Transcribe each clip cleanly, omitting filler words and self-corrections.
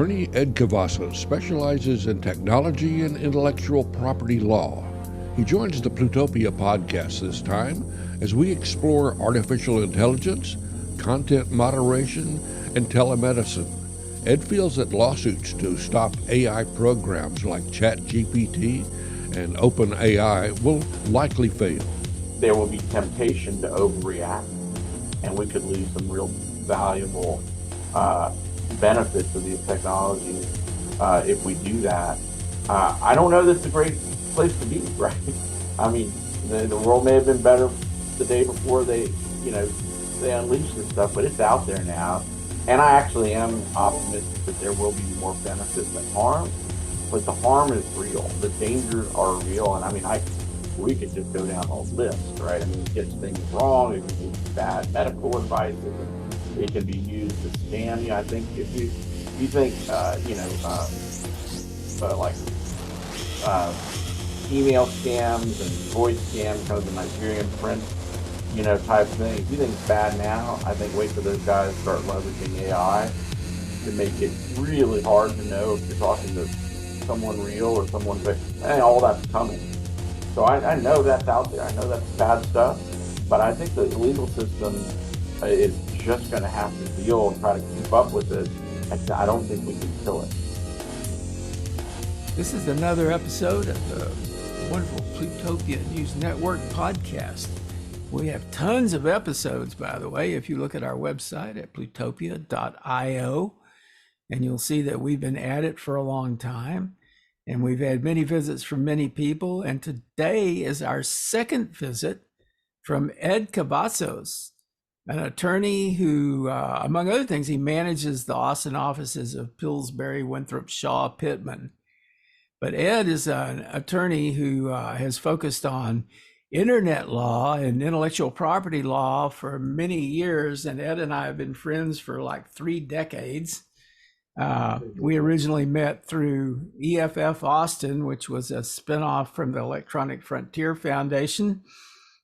Attorney Ed Cavazos specializes in technology and intellectual property law. He joins the Plutopia podcast this time as we explore artificial intelligence, content moderation, and telemedicine. Ed feels that lawsuits to stop AI programs like ChatGPT and OpenAI will likely fail. There will be temptation to overreact, and we could lose some real valuable benefits of these technologies if we do that. I don't know that's a great place to be, right? I mean, the world may have been better the day before they unleashed this stuff, but it's out there now. And I actually am optimistic that there will be more benefit than harm, but the harm is real. The dangers are real. And I mean, we could just go down a list, right? I mean, it gets things wrong. It can be bad medical advice. It can be used to scam you. I think if you think, like email scams and voice scams, kind of the Nigerian prince, type thing. If you think it's bad now, I think wait till those guys start leveraging AI to make it really hard to know if you're talking to someone real or someone fake. And all that's coming. So I know that's out there. I know that's bad stuff, but I think the legal system is just going to have to deal and try to keep up with it. I don't think we can kill it. This is another episode of the wonderful Plutopia News Network podcast. We have tons of episodes, by the way, if you look at our website at plutopia.io, and you'll see that we've been at it for a long time, and we've had many visits from many people, and today is our second visit from Ed Cavazos, an attorney who, among other things, he manages the Austin offices of Pillsbury, Winthrop, Shaw, Pittman. But Ed is an attorney who has focused on internet law and intellectual property law for many years. And Ed and I have been friends for like 3 decades. We originally met through EFF Austin, which was a spinoff from the Electronic Frontier Foundation,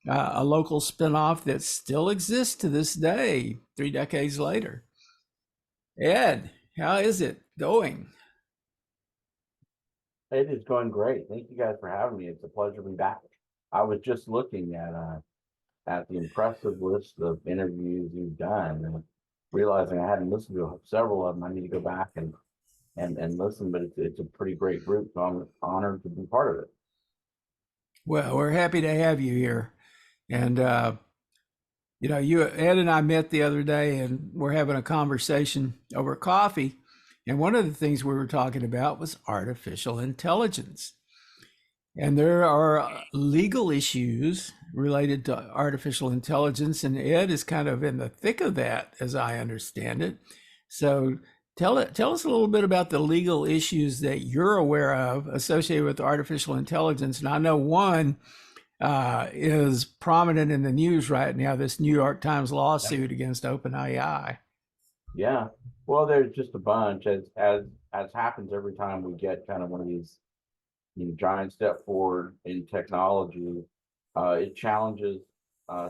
a local spinoff that still exists to this day, 3 decades later. Ed, how is it going? It is going great. Thank you guys for having me. It's a pleasure to be back. I was just looking at the impressive list of interviews you've done and realizing I hadn't listened to several of them. I need to go back and listen, but it's a pretty great group, so I'm honored to be part of it. Well, we're happy to have you here. And, Ed and I met the other day and we're having a conversation over coffee. And one of the things we were talking about was artificial intelligence. And there are legal issues related to artificial intelligence, and Ed is kind of in the thick of that, as I understand it. So tell us a little bit about the legal issues that you're aware of associated with artificial intelligence. And I know one is prominent in the news right now, this New York Times lawsuit against OpenAI. Yeah. Well, there's just a bunch, as happens every time we get kind of one of these giant step forward in technology. It challenges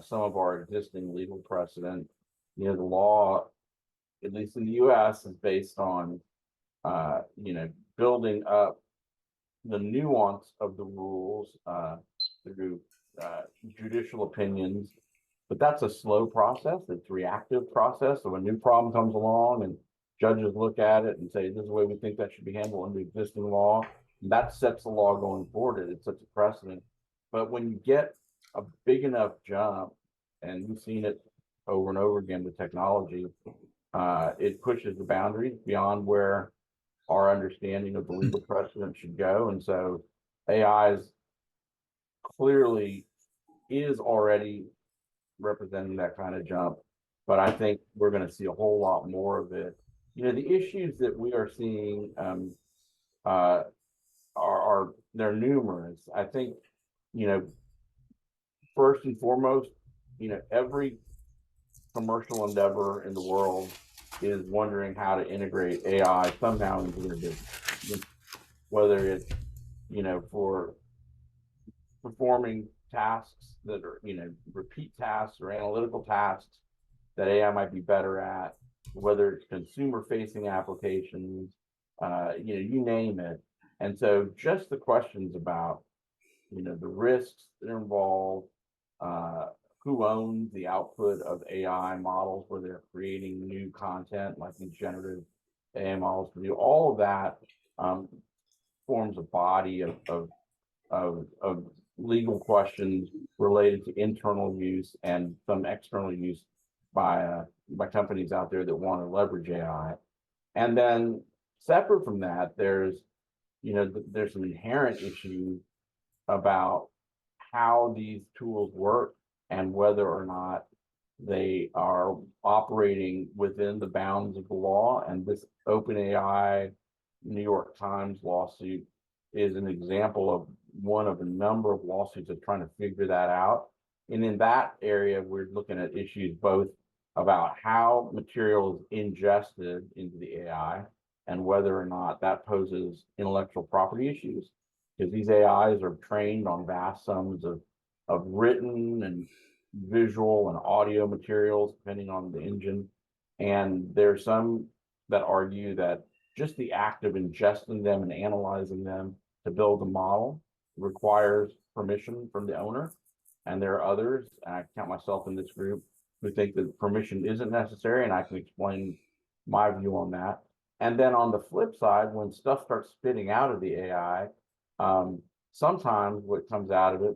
some of our existing legal precedent. The law, at least in the U.S., is based on building up the nuance of the rules through judicial opinions. But that's a slow process. It's a reactive process. So when a new problem comes along and judges look at it and say, this is the way we think that should be handled under existing law, that sets the law going forward. It sets a precedent. But when you get a big enough jump, and we've seen it over and over again with technology, it pushes the boundaries beyond where our understanding of the legal precedent should go. And so AI is clearly already representing that kind of jump, but I think we're going to see a whole lot more of it. The issues that we are seeing are they're numerous. I think first and foremost, every commercial endeavor in the world is wondering how to integrate AI somehow into their business, whether it's for performing tasks that are repeat tasks or analytical tasks that AI might be better at, whether it's consumer facing applications you name it. And so just the questions about, the risks that are involved, who owns the output of AI models where they're creating new content like these generative AI models to do all of that, forms a body of legal questions related to internal use and some external use by companies out there that want to leverage AI. And then separate from that, there's some inherent issues about how these tools work and whether or not they are operating within the bounds of the law. And this OpenAI New York Times lawsuit is an example of one of a number of lawsuits that's trying to figure that out. And in that area, we're looking at issues both about how material is ingested into the AI and whether or not that poses intellectual property issues, because these AIs are trained on vast sums of written and visual and audio materials, depending on the engine. And there's some that argue that just the act of ingesting them and analyzing them to build a model requires permission from the owner. And there are others, and I count myself in this group, who think that permission isn't necessary, and I can explain my view on that. And then on the flip side, when stuff starts spitting out of the AI, sometimes what comes out of it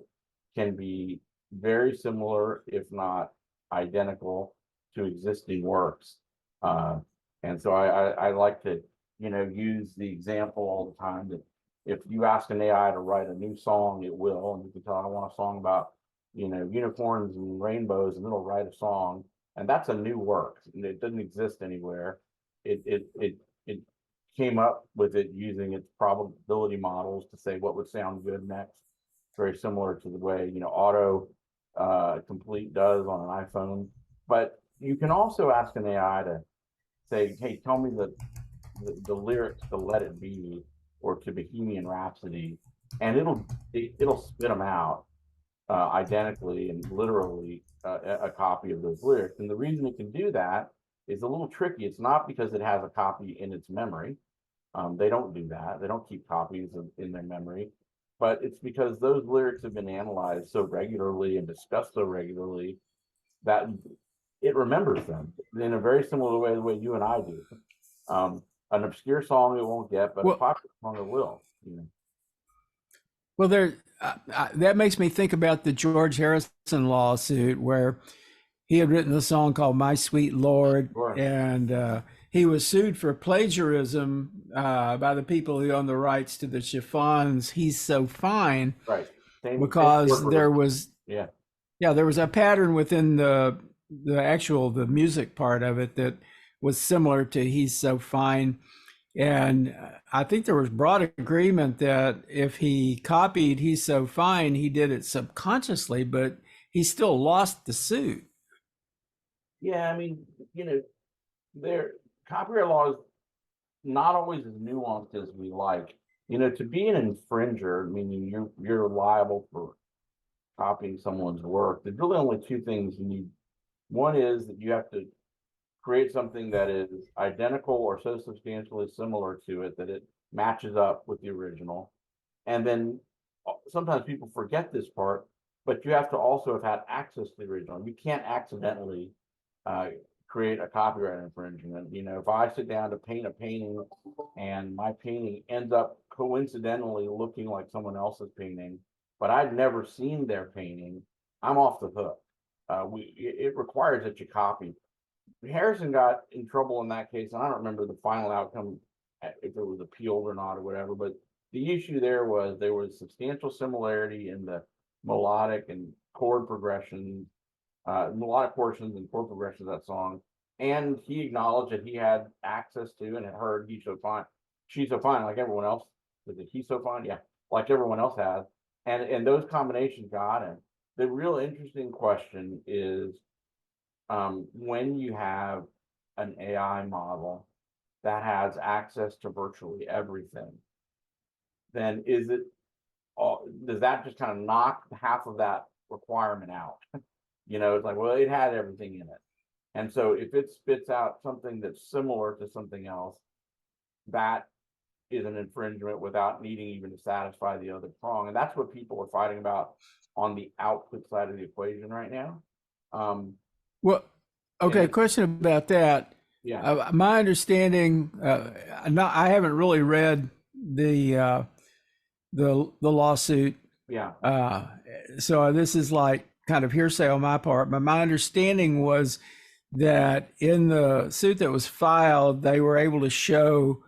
can be very similar, if not identical, to existing works. And so I like to, use the example all the time that if you ask an AI to write a new song, it will, and you can tell I want a song about, unicorns and rainbows, and it'll write a song, and that's a new work, and it doesn't exist anywhere. It came up with it using its probability models to say what would sound good next, very similar to the way auto complete does on an iPhone. But you can also ask an AI to say, hey, tell me the lyrics to Let It Be or to Bohemian Rhapsody, and it'll spit them out identically and literally a copy of those lyrics. And the reason it can do that is a little tricky. It's not because it has a copy in its memory. They don't do that. They don't keep copies in their memory, but it's because those lyrics have been analyzed so regularly and discussed so regularly that it remembers them in a very similar way the way you and I do. An obscure song it won't get, but a popular song it will. Well, that makes me think about the George Harrison lawsuit where he had written a song called "My Sweet Lord," Sure. and he was sued for plagiarism by the people who own the rights to the chiffons "He's So Fine," right? Because there was there was a pattern within the music part of it that was similar to "He's So Fine." And I think there was broad agreement that if he copied "He's So Fine," he did it subconsciously, but he still lost the suit. Yeah, I mean, their copyright law is not always as nuanced as we like. To be an infringer, meaning you're liable for copying someone's work, there's really only two things you need. One is that you have to create something that is identical or so substantially similar to it that it matches up with the original. And then sometimes people forget this part, but you have to also have had access to the original. You can't accidentally create a copyright infringement. If I sit down to paint a painting and my painting ends up coincidentally looking like someone else's painting, but I'd never seen their painting, I'm off the hook. It requires that you copy. Harrison got in trouble in that case, and I don't remember the final outcome, if it was appealed or not or whatever, but the issue there was substantial similarity in the melodic and chord progressions, melodic portions and chord progressions of that song, and he acknowledged that he had access to and had heard "He's So Fine," "She's So Fine," like everyone else. Was it "He's So Fine"? Yeah, like everyone else has, and those combinations got him. The real interesting question is, when you have an AI model that has access to virtually everything, then does that just kind of knock half of that requirement out? It's like, well, it had everything in it. And so if it spits out something that's similar to something else, that is an infringement without needing even to satisfy the other prong. And that's what people are fighting about on the output side of the equation right now. Well, okay, And question about that. yeah, My understanding, I haven't really read the lawsuit, yeah, uh, so this is like kind of hearsay on my part. But my understanding was that in the suit that was filed, they were able to show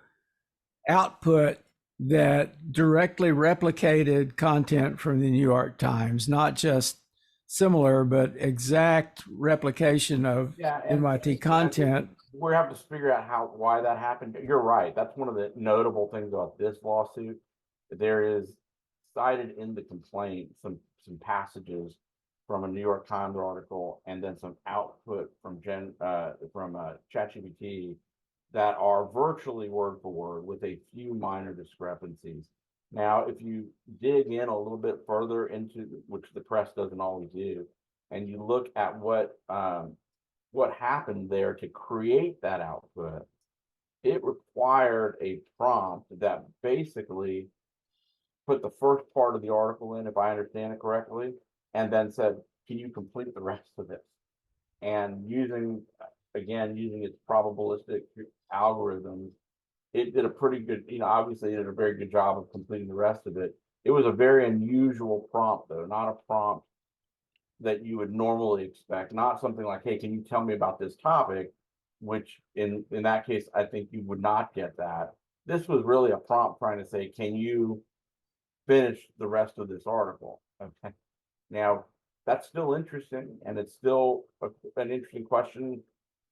output that directly replicated content from the New York Times, not just similar, but exact replication of yeah. MIT content. We have to figure out why that happened. You're right. That's one of the notable things about this lawsuit. There is cited in the complaint some passages from a New York Times article and then some output from ChatGPT that are virtually word for word with a few minor discrepancies. Now, if you dig in a little bit further into which the press doesn't always do, and you look at what happened there to create that output, it required a prompt that basically put the first part of the article in, if I understand it correctly, and then said, can you complete the rest of it? And using its probabilistic algorithms, it did a pretty good, obviously it did a very good job of completing the rest of it. It was a very unusual prompt, though, not a prompt that you would normally expect, not something like, hey, can you tell me about this topic? Which in that case, I think you would not get that. This was really a prompt trying to say, can you finish the rest of this article? Okay. Now, that's still interesting, and it's still an interesting question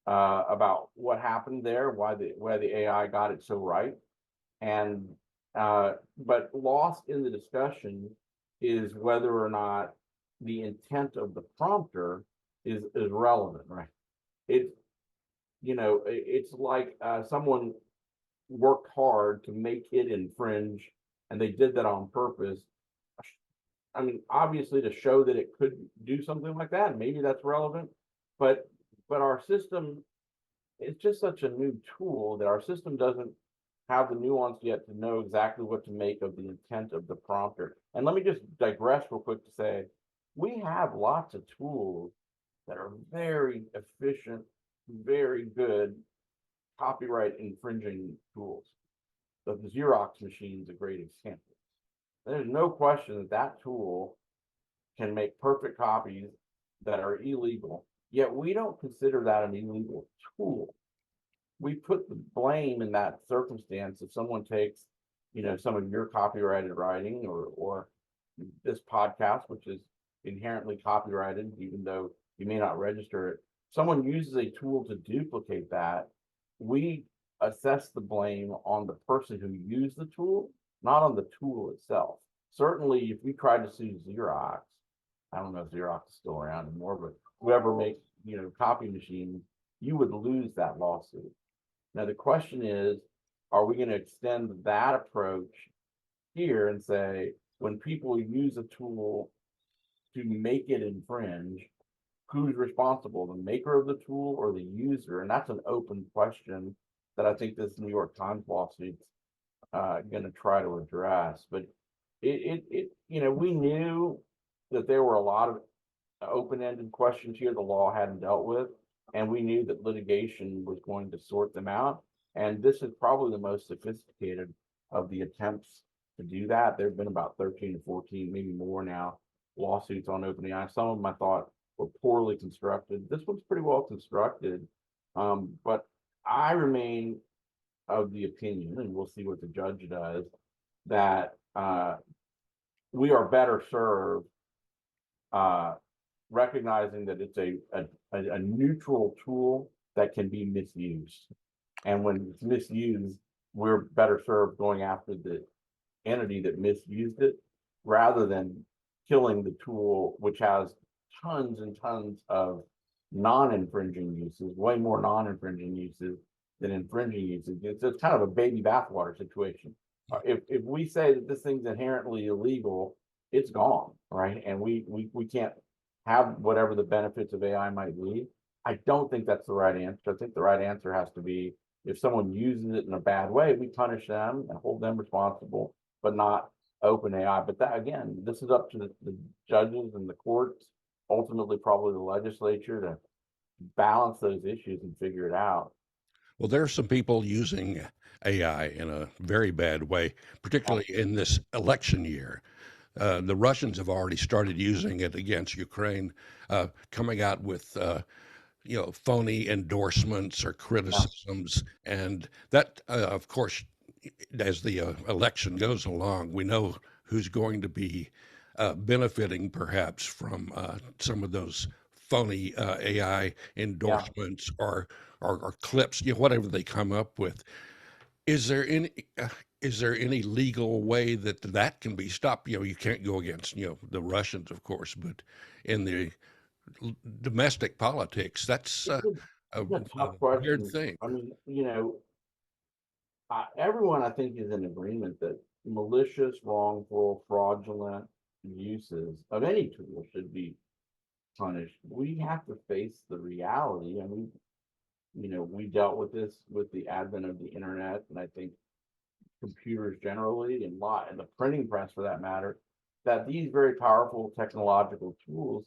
about what happened there, why the AI got it so right. And but lost in the discussion is whether or not the intent of the prompter is relevant, right? It's like someone worked hard to make it infringe, and they did that on purpose. I mean, obviously, to show that it could do something like that, maybe that's relevant. But our system is just such a new tool that our system doesn't have the nuance yet to know exactly what to make of the intent of the prompter. And let me just digress real quick to say, we have lots of tools that are very efficient, very good copyright infringing tools. The Xerox machine is a great example. There's no question that that tool can make perfect copies that are illegal, yet we don't consider that an illegal tool. We put the blame in that circumstance if someone takes, some of your copyrighted writing or this podcast, which is inherently copyrighted, even though you may not register it. Someone uses a tool to duplicate that. We assess the blame on the person who used the tool, not on the tool itself. Certainly, if we tried to sue Xerox, I don't know if Xerox is still around anymore, but whoever makes, copy machines, you would lose that lawsuit. Now, the question is, are we going to extend that approach here and say, when people use a tool to make it infringe, who's responsible, the maker of the tool or the user? And that's an open question that I think this New York Times lawsuit's going to try to address. But we knew that there were a lot of open-ended questions here the law hadn't dealt with, and we knew that litigation was going to sort them out. And this is probably the most sophisticated of the attempts to do that. There have been about 13 or 14, maybe more now, lawsuits on OpenAI. Some of them I thought were poorly constructed. This one's pretty well constructed, but I remain of the opinion, and we'll see what the judge does, that we are better served recognizing that it's a neutral tool that can be misused. And when it's misused, we're better served going after the entity that misused it rather than killing the tool, which has tons and tons of non-infringing uses, way more non-infringing uses than infringing uses. It's kind of a baby bathwater situation. If we say that this thing's inherently illegal, it's gone, right? And we can't have whatever the benefits of AI might be. I don't think that's the right answer. I think the right answer has to be, if someone uses it in a bad way, we punish them and hold them responsible, but not OpenAI. But that, again, this is up to the judges and the courts, ultimately probably the legislature, to balance those issues and figure it out. Well, there are some people using AI in a very bad way, particularly in this election year. The Russians have already started using it against Ukraine, coming out with phony endorsements or criticisms, and that, of course, as the election goes along, we know who's going to be benefiting perhaps from some of those phony AI endorsements or clips, whatever they come up with. Is there any is there any legal way that that can be stopped? You can't go against the Russians, of course, but in the domestic politics, that's a Tough weird question. thing. I mean, everyone I think is in agreement that malicious, wrongful, fraudulent uses of any tool should be punished. We have to face the reality. I mean, we dealt with this with the advent of the internet, and I think computers generally, and the printing press for that matter, that these very powerful technological tools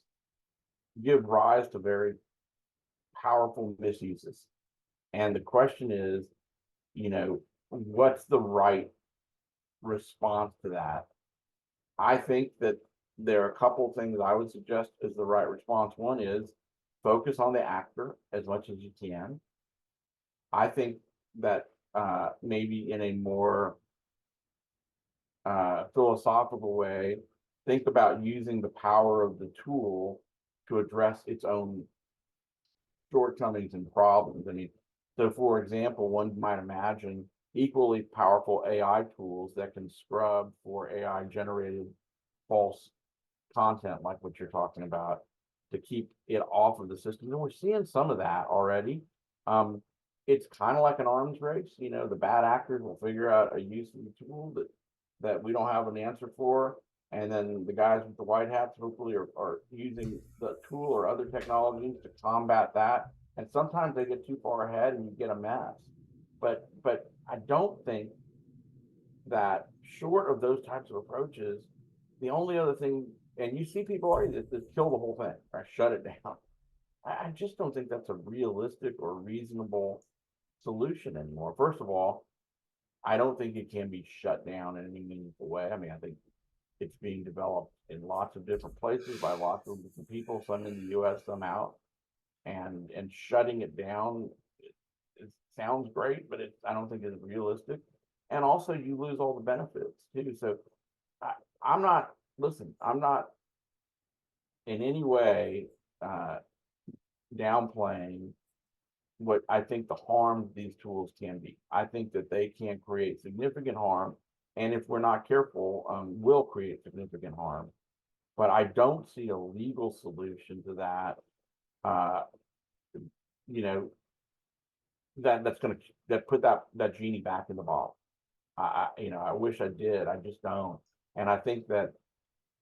give rise to very powerful misuses. And the question is, what's the right response to that? I think that there are a couple of things I would suggest is the right response. One is focus on the actor as much as you can. I think that maybe in a more philosophical way, think about using the power of the tool to address its own shortcomings and problems. I mean, so for example, one might imagine equally powerful AI tools that can scrub for AI generated false content, like what you're talking about, to keep it off of the system. And we're seeing some of that already. It's kind of like an arms race. The bad actors will figure out a use of the tool that we don't have an answer for. And then the guys with the white hats hopefully are using the tool or other technologies to combat that. And sometimes they get too far ahead and you get a mess. But I don't think that, short of those types of approaches, the only other thing, and you see people already that kill the whole thing, right? Shut it down. I just don't think that's a realistic or reasonable solution anymore. First of all, I don't think it can be shut down in any meaningful way. I mean, I think it's being developed in lots of different places by lots of different people, some in the US, some out. And shutting it down, it sounds great, but I don't think it's realistic. And also you lose all the benefits too. So I'm not in any way downplaying what I think the harm these tools can be. I think that they can create significant harm, and if we're not careful, will create significant harm. But I don't see a legal solution to that. That's going to put that genie back in the bottle. I wish I did. I just don't. And I think that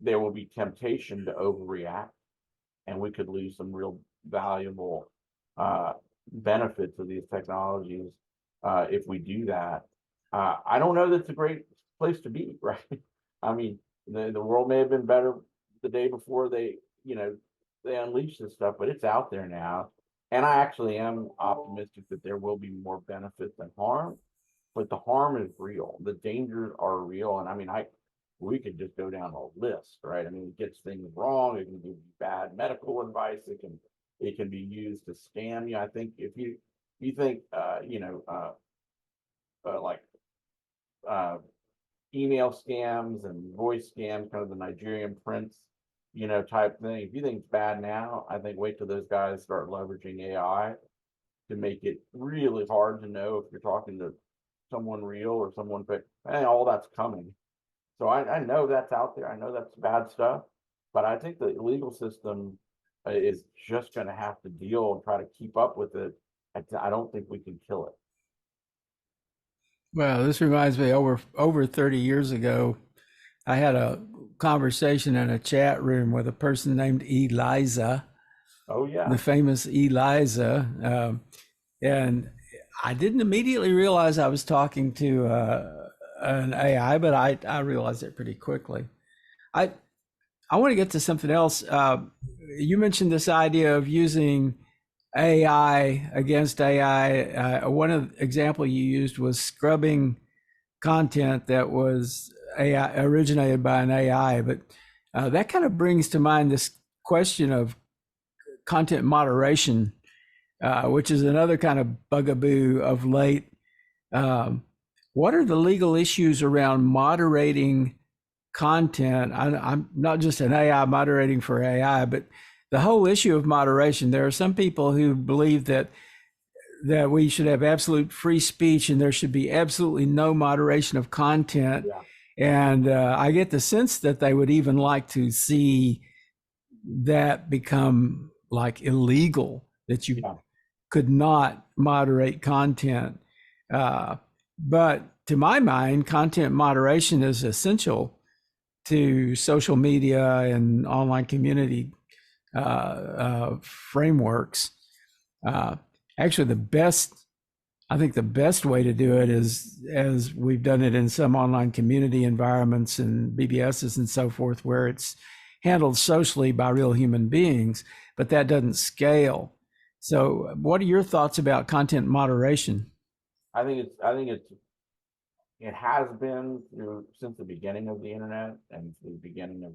there will be temptation to overreact, and we could lose some real valuable benefits of these technologies if we do that. I don't know that's a great place to be, right? I mean, the world may have been better the day before they unleashed this stuff, but it's out there now. And I actually am optimistic that there will be more benefit than harm, but the harm is real. The dangers are real. And I mean, we could just go down a list, right? I mean, it gets things wrong. It can give you bad medical advice. It can be used to scam you. I think if you think, like email scams and voice scams, kind of the Nigerian prince, type thing. If you think it's bad now, I think wait till those guys start leveraging AI to make it really hard to know if you're talking to someone real or someone fake. And all that's coming. So I know that's out there. I know that's bad stuff, but I think the legal system is just going to have to deal and try to keep up with it. I don't think we can kill it. Well, this reminds me, over 30 years ago, I had a conversation in a chat room with a person named Eliza. Oh yeah, the famous Eliza, and I didn't immediately realize I was talking to an AI, but I realized it pretty quickly. I I want to get to something else. You mentioned this idea of using AI against AI. One of the example you used was scrubbing content that was AI originated by an AI, but that kind of brings to mind this question of content moderation, which is another kind of bugaboo of late. Um, what are the legal issues around moderating content? I'm not just an AI moderating for AI, but the whole issue of moderation. There are some people who believe that we should have absolute free speech and there should be absolutely no moderation of content. Yeah. And I get the sense that they would even like to see that become like illegal, that you Yeah. could not moderate content. But to my mind, content moderation is essential to social media and online community frameworks. Uh, Actually, I think the best way to do it is as we've done it in some online community environments and BBSs and so forth, where it's handled socially by real human beings, but that doesn't scale. So, what are your thoughts about content moderation? It has been since the beginning of the internet and the beginning of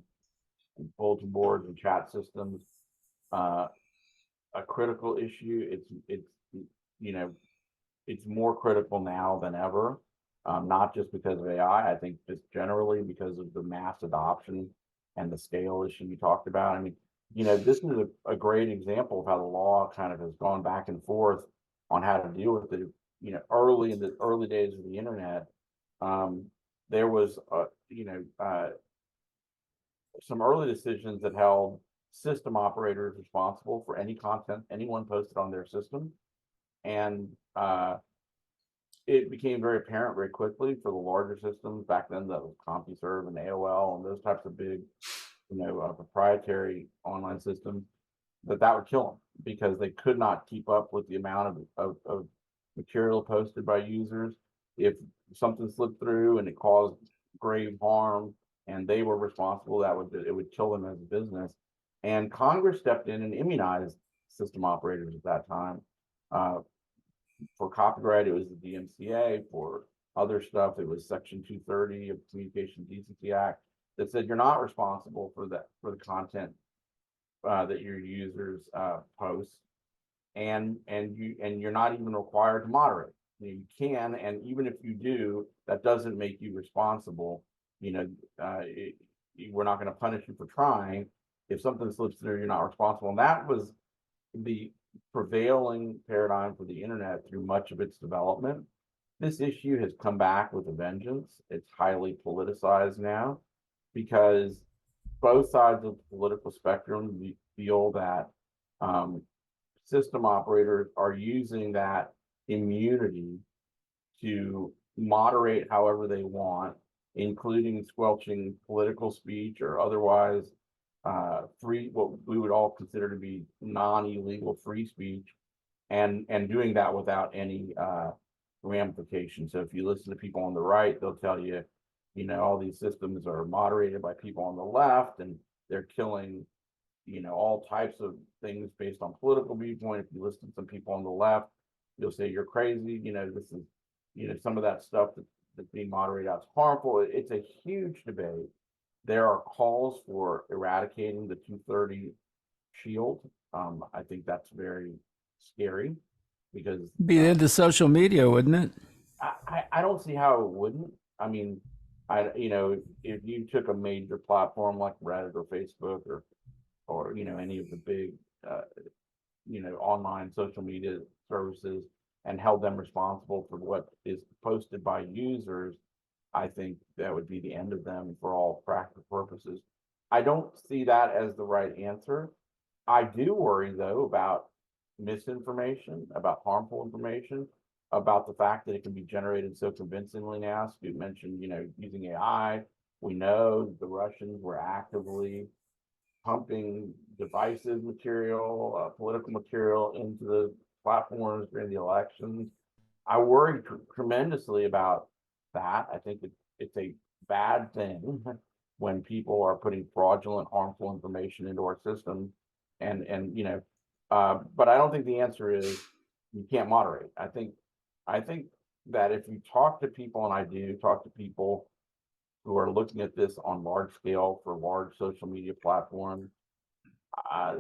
bulletin boards and chat systems, uh, a critical issue. You know, it's more critical now than ever, not just because of AI. I think just generally because of the mass adoption and the scale issue you talked about. I mean, this is a great example of how the law kind of has gone back and forth on how to deal with it. Early in the early days of the internet, um, there was, some early decisions that held system operators responsible for any content anyone posted on their system. And it became very apparent very quickly for the larger systems back then, that was CompuServe and AOL and those types of big, proprietary online systems, that would kill them because they could not keep up with the amount of material posted by users. If something slipped through and it caused grave harm and they were responsible, it would kill them as a business. And Congress stepped in and immunized system operators at that time. For copyright, it was the DMCA. For other stuff, it was Section 230 of the Communication Decency Act that said you're not responsible for the content that your users post, and you're not even required to moderate. You can, and even if you do, that doesn't make you responsible. We're not going to punish you for trying. If something slips through, you're not responsible. And that was the prevailing paradigm for the internet through much of its development. This issue has come back with a vengeance. It's highly politicized now because both sides of the political spectrum feel that system operators are using that immunity to moderate however they want, including squelching political speech or otherwise free, what we would all consider to be non-illegal free speech, and doing that without any ramification. So if you listen to people on the right, they'll tell you, all these systems are moderated by people on the left and they're killing, all types of things based on political viewpoint. If you listen to some people on the left, you'll say you're crazy. This is, some of that stuff that's being moderated out is harmful. It's a huge debate. There are calls for eradicating the 230 shield. I think that's very scary because Be into social media, wouldn't it? I don't see how it wouldn't. I mean, if you took a major platform like Reddit or Facebook or any of the big online social media services and held them responsible for what is posted by users, I think that would be the end of them for all practical purposes. I don't see that as the right answer. I do worry though about misinformation, about harmful information, about the fact that it can be generated so convincingly now. Scoot mentioned, using AI. We know the Russians were actively pumping divisive material, political material into the platforms during the elections. I worry tremendously about that. I think it's a bad thing when people are putting fraudulent, harmful information into our system, and but I don't think the answer is you can't moderate. I think that if you talk to people, and I do talk to people who are looking at this on large scale for large social media platforms, uh,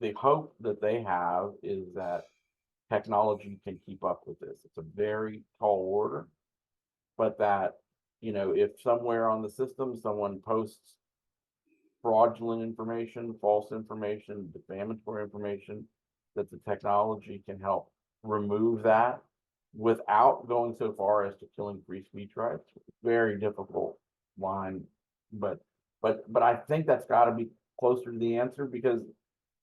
the hope that they have is that technology can keep up with this. It's a very tall order, but that, if somewhere on the system someone posts fraudulent information, false information, defamatory information, that the technology can help remove that without going so far as to killing free speech rights. Very difficult line, but I think that's got to be closer to the answer, because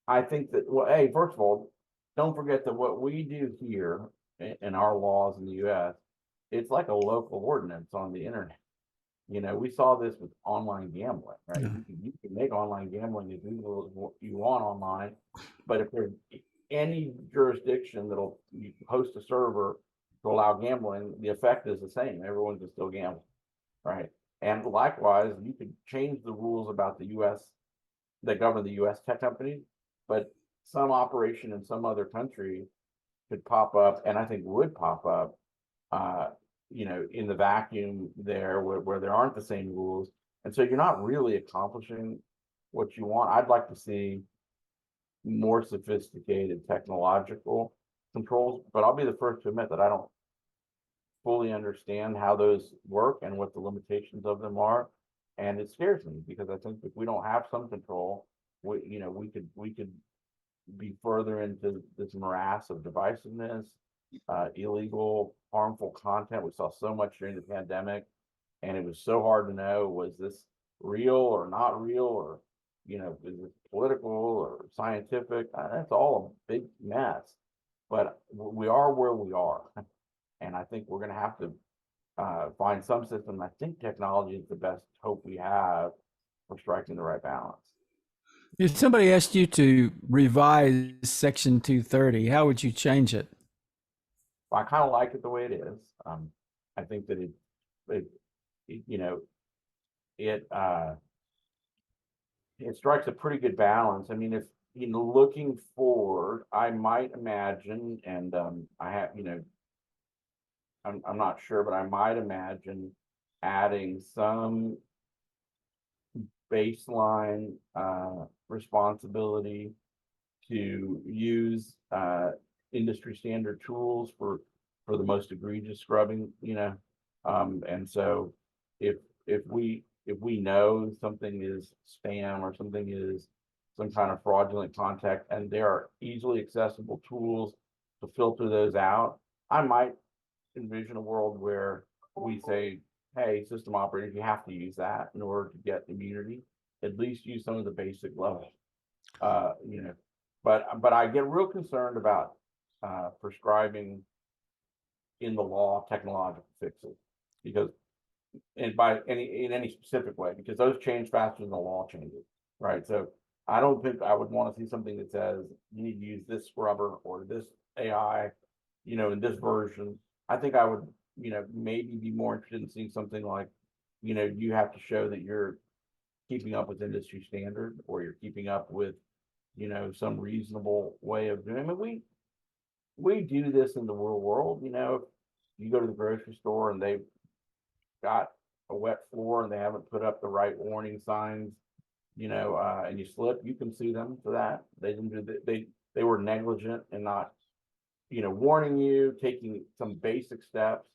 I think that, well, hey, first of all, don't forget that what we do here in our laws in the US, it's like a local ordinance on the internet. We saw this with online gambling, right? Yeah. You can make online gambling as legal as what you want online, but if there's any jurisdiction that'll host a server to allow gambling, the effect is the same. Everyone can still gamble, right? And likewise, you could change the rules about the US that govern the US tech companies, but some operation in some other country could pop up, and I think would pop up, in the vacuum there where there aren't the same rules. And so you're not really accomplishing what you want. I'd like to see more sophisticated technological controls, but I'll be the first to admit that I don't fully understand how those work and what the limitations of them are. And it scares me, because I think if we don't have some control, we could be further into this morass of divisiveness, illegal, harmful content. We saw so much during the pandemic, and it was so hard to know, was this real or not real, or is it political or scientific? That's all a big mess. But we are where we are, and I think we're going to have to find some system. I think technology is the best hope we have for striking the right balance. If somebody asked you to revise Section 230, how would you change it? I kind of like it the way it is. I think that it it strikes a pretty good balance. I mean, if looking forward, I might imagine, and I have, I'm not sure, but I might imagine adding some baseline responsibility to use industry standard tools for the most egregious scrubbing, and so if we know something is spam or something is some kind of fraudulent contact, and there are easily accessible tools to filter those out, I might envision a world where we say, hey, system operators, you have to use that in order to get immunity. At least use some of the basic level, But I get real concerned about prescribing in the law technological fixes, because in any specific way, because those change faster than the law changes, right? So I don't think I would want to see something that says you need to use this scrubber or this AI, in this version. I think I would, maybe be more interested in seeing something like, you have to show that you're keeping up with industry standard, or you're keeping up with, some reasonable way of doing it. I mean, we do this in the real world. You go to the grocery store and they've got a wet floor and they haven't put up the right warning signs, and you slip, you can sue them for that. They didn't do that. They were negligent in not, warning you, taking some basic steps.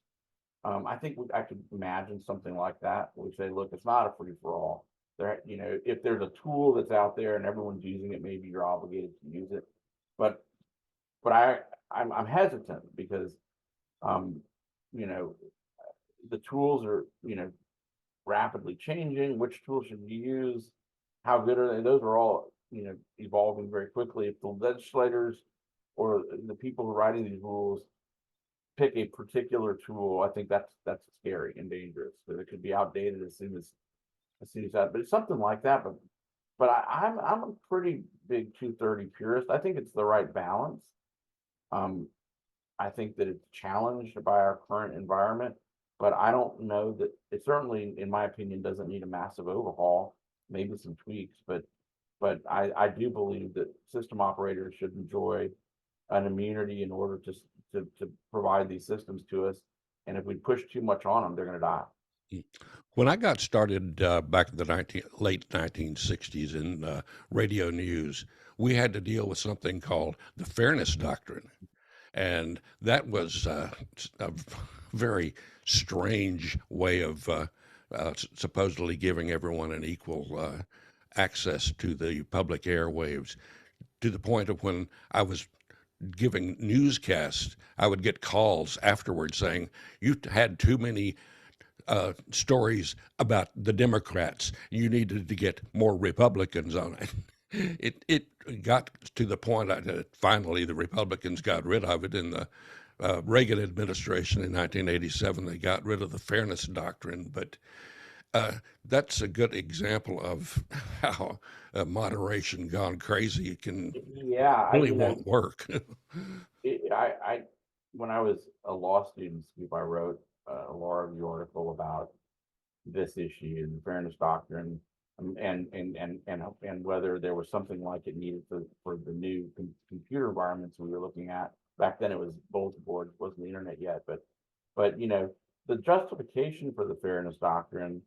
I think I could imagine something like that. We say, look, it's not a free for all. There, if there's a tool that's out there and everyone's using it, maybe you're obligated to use it. But I'm hesitant, because the tools are rapidly changing. Which tools should you use? How good are they? Those are all evolving very quickly. If the legislators or the people who are writing these rules pick a particular tool, I think that's scary and dangerous, because it could be outdated as soon as that. But it's something like that. But I'm a pretty big 230 purist. I think it's the right balance. I think that it's challenged by our current environment, but I don't know that it certainly, in my opinion, doesn't need a massive overhaul, maybe some tweaks, but I do believe that system operators should enjoy an immunity in order to provide these systems to us. And if we push too much on them, they're going to die. When I got started back in the late 1960s in radio news, we had to deal with something called the Fairness Doctrine. And that was a very strange way of supposedly giving everyone an equal access to the public airwaves, to the point of when I was giving newscasts, I would get calls afterwards saying, "You had too many stories about the Democrats. You needed to get more Republicans on it." It got to the point that finally the Republicans got rid of it in the Reagan administration in 1987. They got rid of the Fairness Doctrine, but that's a good example of how moderation gone crazy. It can Yeah, really won't work. I when I was a law student, I wrote a law review article about this issue, the Fairness Doctrine, and whether there was something like it needed for the new computer environments we were looking at. Back then, it was bulletin boards, wasn't the internet yet, but the justification for the Fairness Doctrine,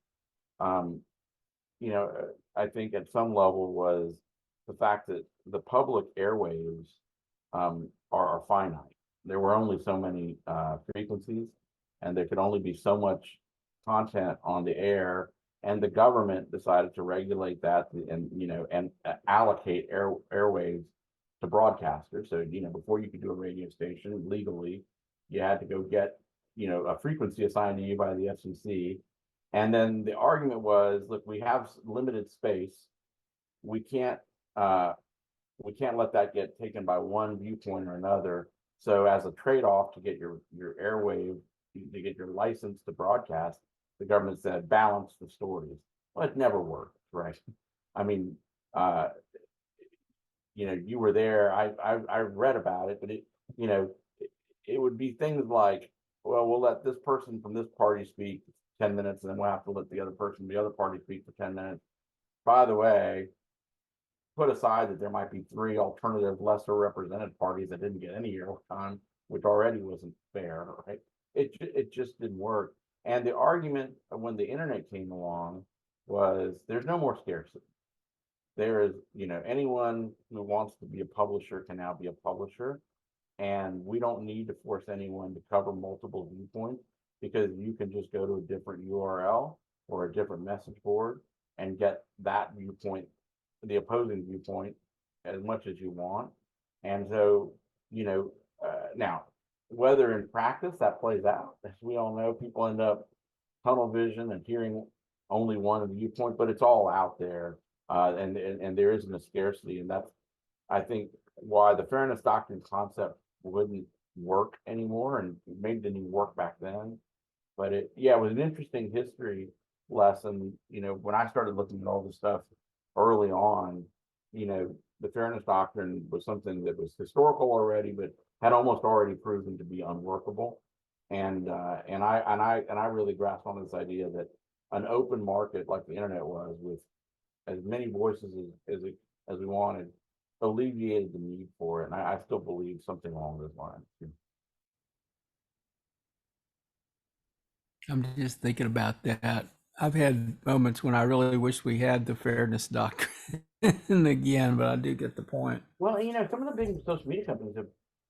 um, I think at some level was the fact that the public airwaves are finite. There were only so many frequencies, and there could only be so much content on the air. And the government decided to regulate that and allocate airwaves to broadcasters. So before you could do a radio station legally, you had to go get a frequency assigned to you by the FCC. And then the argument was, look, we have limited space. We can't uh, we can't let that get taken by one viewpoint or another. So as a trade-off to get your airwave, to get your license to broadcast, the government said balance the stories. Well, it never worked, right? I mean, uh, you were there. I read about it, but it would be things like, well, we'll let this person from this party speak 10 minutes, and then we'll have to let the other person from the other party speak for 10 minutes. By the way, put aside that there might be three alternative, lesser represented parties that didn't get any airtime, which already wasn't fair, right? It just didn't work. And the argument when the internet came along was there's no more scarcity. There is, anyone who wants to be a publisher can now be a publisher. And we don't need to force anyone to cover multiple viewpoints, because you can just go to a different URL or a different message board and get that viewpoint, the opposing viewpoint, as much as you want. And so, now, whether in practice that plays out, as we all know, people end up tunnel vision and hearing only one viewpoint, but it's all out there, and there isn't a scarcity, and that's, I think, why the Fairness Doctrine concept wouldn't work anymore, and maybe didn't even work back then. But it was an interesting history lesson. When I started looking at all this stuff early on, the Fairness Doctrine was something that was historical already, but had almost already proven to be unworkable. And I really grasped on this idea that an open market like the internet was, with as many voices as we wanted, alleviated the need for it. And I still believe something along those lines. I'm just thinking about that. I've had moments when I really wish we had the Fairness Doctrine again, but I do get the point. Well, some of the big social media companies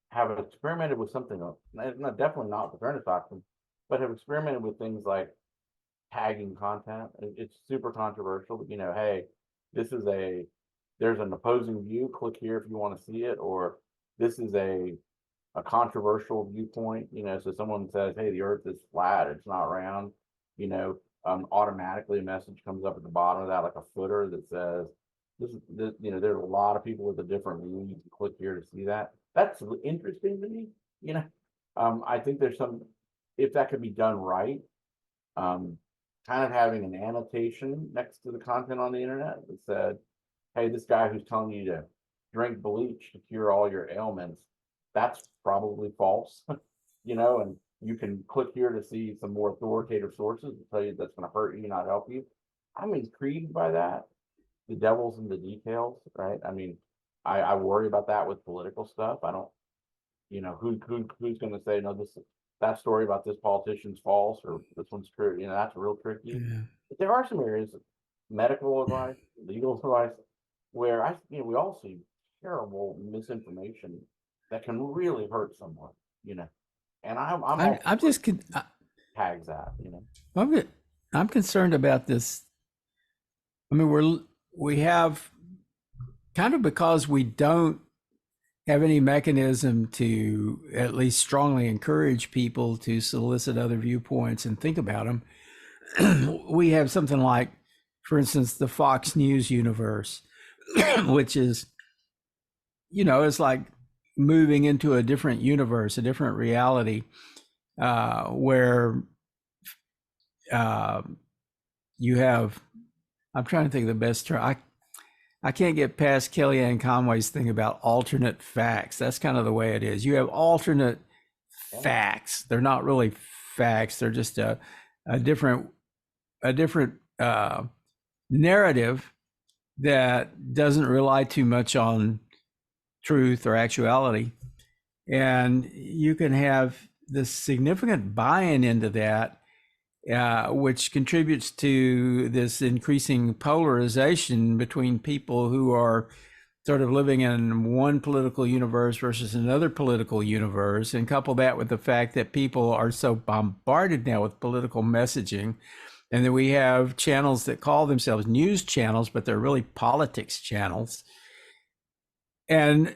have experimented with something, definitely not the Fairness Doctrine, but have experimented with things like tagging content. It's super controversial, but hey, there's an opposing view, click here if you want to see it, or this is a controversial viewpoint, so someone says, hey, the earth is flat, it's not round, automatically a message comes up at the bottom of that, like a footer that says, there's a lot of people with a different view, you can click here to see that. That's interesting to me. I think there's some, if that could be done right, kind of having an annotation next to the content on the internet that said, hey, this guy who's telling you to drink bleach to cure all your ailments, that's probably false, and you can click here to see some more authoritative sources to tell you that's going to hurt you, not help you. I'm intrigued by that. The devil's in the details, right? I mean, I worry about that with political stuff. I don't, who's going to say, no, that story about this politician's false or this one's true. That's real tricky. Yeah. But there are some areas, medical advice, legal advice, where we all see terrible misinformation that can really hurt someone, and I'm just tags that, I'm concerned about this. I mean, we have kind of, because we don't have any mechanism to at least strongly encourage people to solicit other viewpoints and think about them. We have something like, for instance, the Fox News universe, which is, it's like moving into a different universe, a different reality, where you have, I'm trying to think of the best term. I can't get past Kellyanne Conway's thing about alternate facts. That's kind of the way it is. You have alternate facts. They're not really facts. They're just a different narrative that doesn't rely too much on truth or actuality. And you can have this significant buy-in into that, which contributes to this increasing polarization between people who are sort of living in one political universe versus another political universe, and couple that with the fact that people are so bombarded now with political messaging, and that we have channels that call themselves news channels, but they're really politics channels. And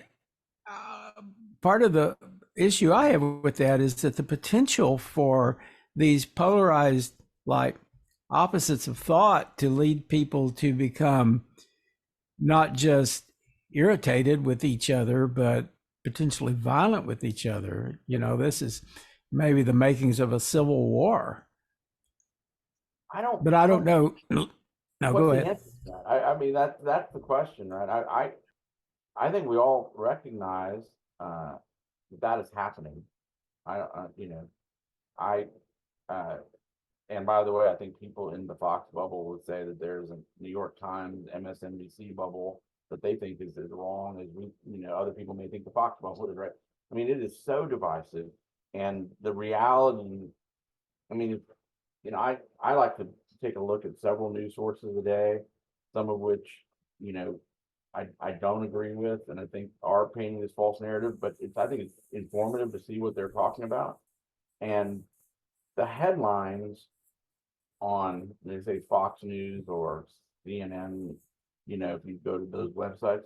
part of the issue I have with that is that the potential for these polarized, like, opposites of thought to lead people to become not just irritated with each other, but potentially violent with each other. This is maybe the makings of a civil war. I don't know. No, go ahead. I mean, that's the question, right? I think we all recognize that is happening. And by the way, I think people in the Fox bubble would say that there's a New York Times, MSNBC bubble that they think is as wrong as other people may think the Fox bubble is, right? I mean, it is so divisive, and the reality. I mean, I like to take a look at several news sources a day, some of which, I don't agree with, and I think are painting this false narrative, but I think it's informative to see what they're talking about. And the headlines on, they say, Fox News or CNN, if you go to those websites,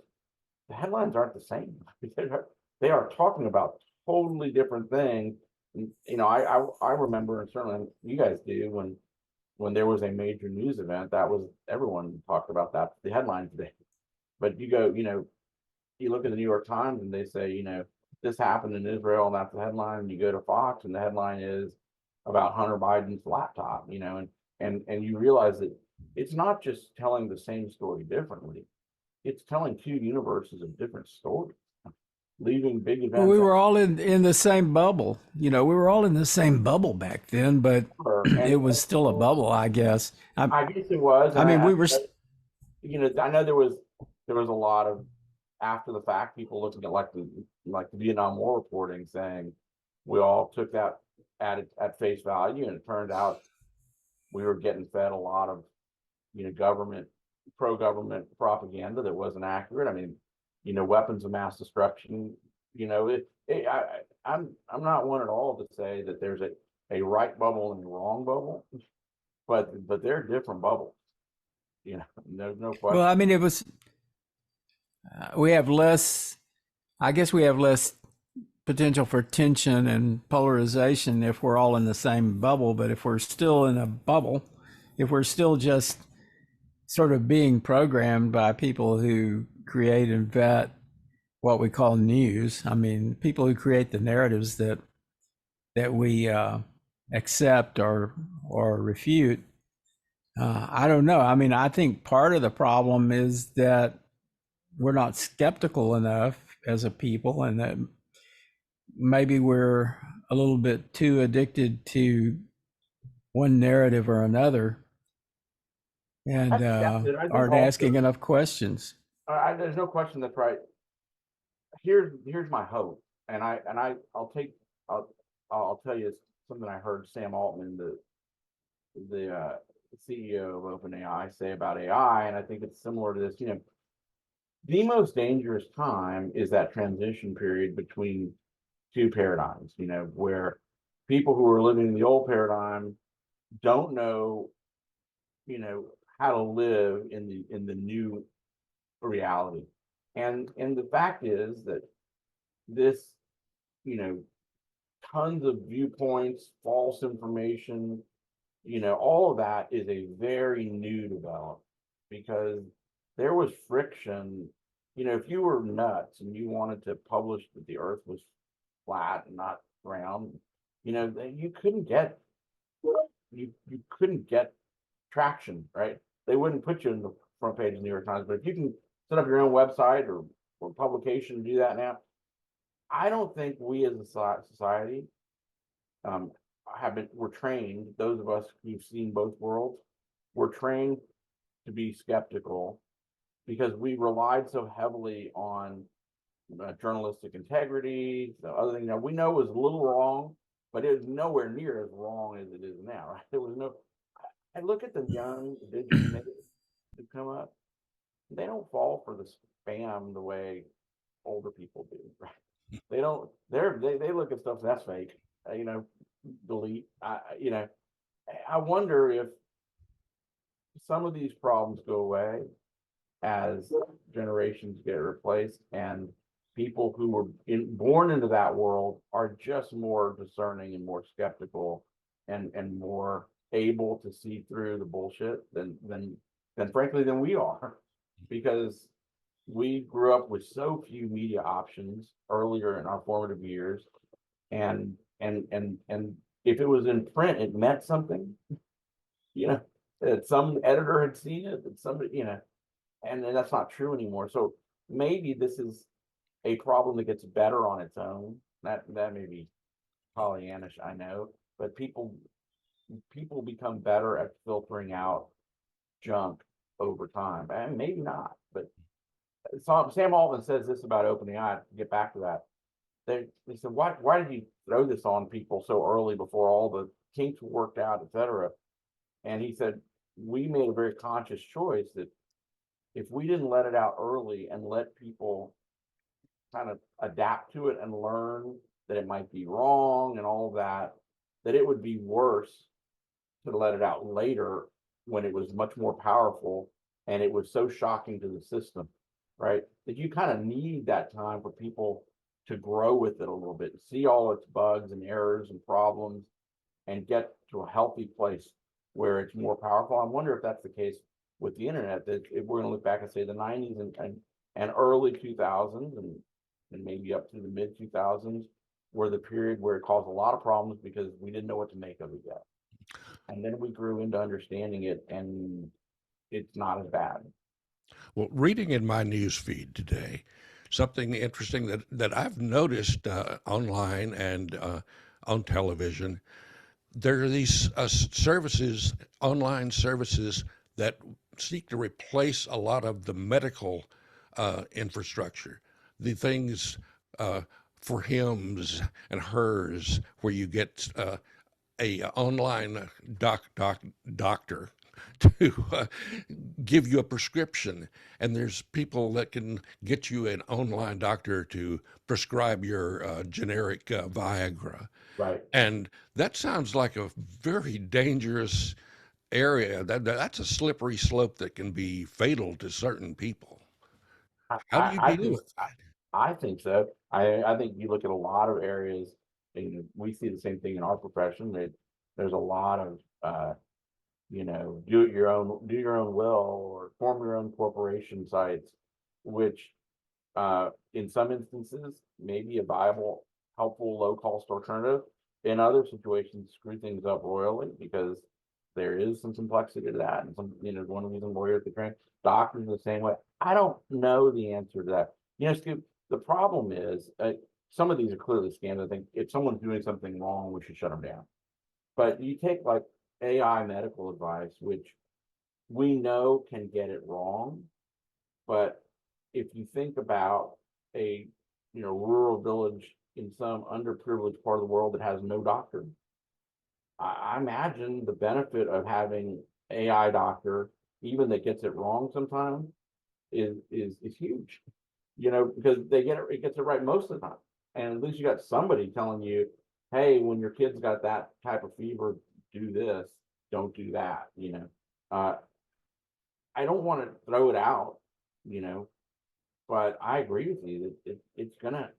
the headlines aren't the same. They are talking about totally different things. I remember, and certainly you guys do, when there was a major news event, that was, everyone talked about that, the headline today. But you go, you look at the New York Times and they say, this happened in Israel, and that's the headline. And you go to Fox and the headline is about Hunter Biden's laptop, and you realize that it's not just telling the same story differently. It's telling two universes of different stories, leaving big events. Well, we were all in the same bubble. We were all in the same bubble back then, but it was still a bubble, I guess. I guess it was. I mean, we were. I know there was a lot of after the fact people looking at like the Vietnam War reporting, saying we all took that at face value, and it turned out we were getting fed a lot of pro-government propaganda that wasn't accurate. I mean, weapons of mass destruction. I'm not one at all to say that there's a right bubble and a wrong bubble, but they're different bubbles. There's no question. Well, I mean, it was. We have less. I guess we have less potential for tension and polarization if we're all in the same bubble. But if we're still in a bubble, if we're still just sort of being programmed by people who create and vet what we call news, I mean, people who create the narratives that we accept or refute. I don't know. I mean, I think part of the problem is that we're not skeptical enough as a people, and that maybe we're a little bit too addicted to one narrative or another I and think that's it. I think aren't also, asking enough questions. there's no question that's right. Here's my hope, and I'll tell you something I heard Sam Altman, the CEO of OpenAI, say about AI, and I think it's similar to this. The most dangerous time is that transition period between two paradigms. Where people who are living in the old paradigm don't know, how to live in the new reality, and the fact is that this, you know, tons of viewpoints, false information, all of that is a very new development because there was friction. If you were nuts and you wanted to publish that the earth was flat and not round, you couldn't get you couldn't get traction, right? They wouldn't put you in the front page of the New York Times. But if you can set up your own website or publication and do that now, I don't think we as a society um, we're trained, those of us who've seen both worlds, we're trained to be skeptical because we relied so heavily on journalistic integrity, the other thing that we know was a little wrong, but it was nowhere near as wrong as it is now, right? There was no, I look at the young digital natives who come up, they don't fall for the spam the way older people do, right? They don't, they look at stuff that's fake, you know, delete, I wonder if some of these problems go away as generations get replaced and people who were born into that world are just more discerning and more skeptical and more able to see through the bullshit than frankly than we are because we grew up with so few media options earlier in our formative years and if it was in print it meant something, that some editor had seen it, that somebody, and that's not true anymore. So maybe this is a problem that gets better on its own. That may be Pollyannish, I know, but people become better at filtering out junk over time, and maybe not. But Sam Altman says this about OpenAI. To get back to that, they said, why did you throw this on people so early before all the kinks were worked out, et cetera? And he said, we made a very conscious choice that if we didn't let it out early and let people kind of adapt to it and learn that it might be wrong and all of that, that it would be worse to let it out later when it was much more powerful and it was so shocking to the system, right? That you kind of need that time for people to grow with it a little bit, see all its bugs and errors and problems, and get to a healthy place where it's more powerful. I wonder if that's the case with the internet, that if we're going to look back and say the 90s and early 2000s and maybe up to the mid 2000s were the period where it caused a lot of problems because we didn't know what to make of it yet. And then we grew into understanding it and it's not as bad. Well, reading in my news feed today, something interesting that I've noticed online and on television, there are these services, online services that seek to replace a lot of the medical infrastructure, the things for hims and hers, where you get a online doctor to give you a prescription, and there's people that can get you an online doctor to prescribe your generic Viagra. Right. And that sounds like a very dangerous area. That's a slippery slope that can be fatal to certain people. How do you I deal think with that? I think so. I think you look at a lot of areas, and we see the same thing in our profession. That there's a lot of do your own will or form your own corporation sites, which in some instances may be a viable, helpful, low cost alternative. In other situations, screw things up royally because there is some complexity to that. And one of these lawyers, the train doctors the same way. I don't know the answer to that. Scoop, the problem is some of these are clearly scams. I think if someone's doing something wrong, we should shut them down. But you take like AI medical advice, which we know can get it wrong. But if you think about a rural village in some underprivileged part of the world that has no doctor, I imagine the benefit of having AI doctor, even that gets it wrong sometimes, is huge. Because it gets it right most of the time. And at least you got somebody telling you, hey, when your kid's got that type of fever, do this, don't do that. I don't want to throw it out, but I agree with you that it's gonna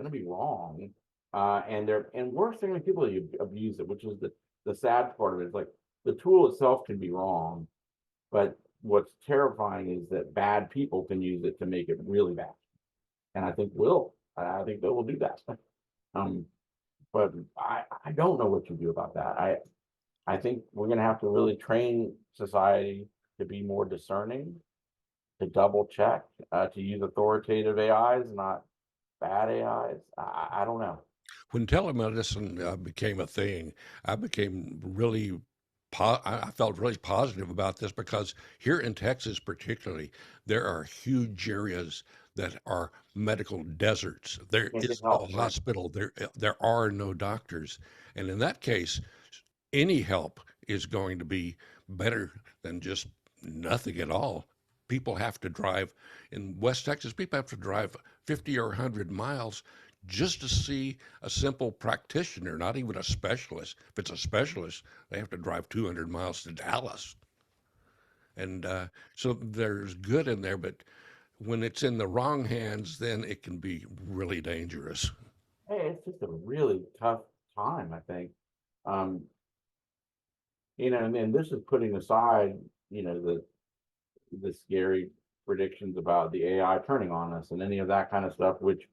be wrong. And we're seeing people abuse it, which is the sad part of it. Is like the tool itself can be wrong, but what's terrifying is that bad people can use it to make it really bad. And I think they will do that. But I don't know what to do about that. I think we're going to have to really train society to be more discerning, to double check, to use authoritative AIs, not bad AIs. I don't know. When telemedicine became a thing, I became really I felt really positive about this because here in Texas, particularly, there are huge areas that are medical deserts. There Can't get is no help, right? hospital. There are no doctors, and in that case, any help is going to be better than just nothing at all. People have to drive in West Texas. People have to drive 50 or 100 miles just to see a simple practitioner, not even a specialist. If it's a specialist, they have to drive 200 miles to Dallas. And so there's good in there, but when it's in the wrong hands, then it can be really dangerous. Hey, it's just a really tough time, I think. Um, and this is putting aside, the scary predictions about the AI turning on us and any of that kind of stuff, which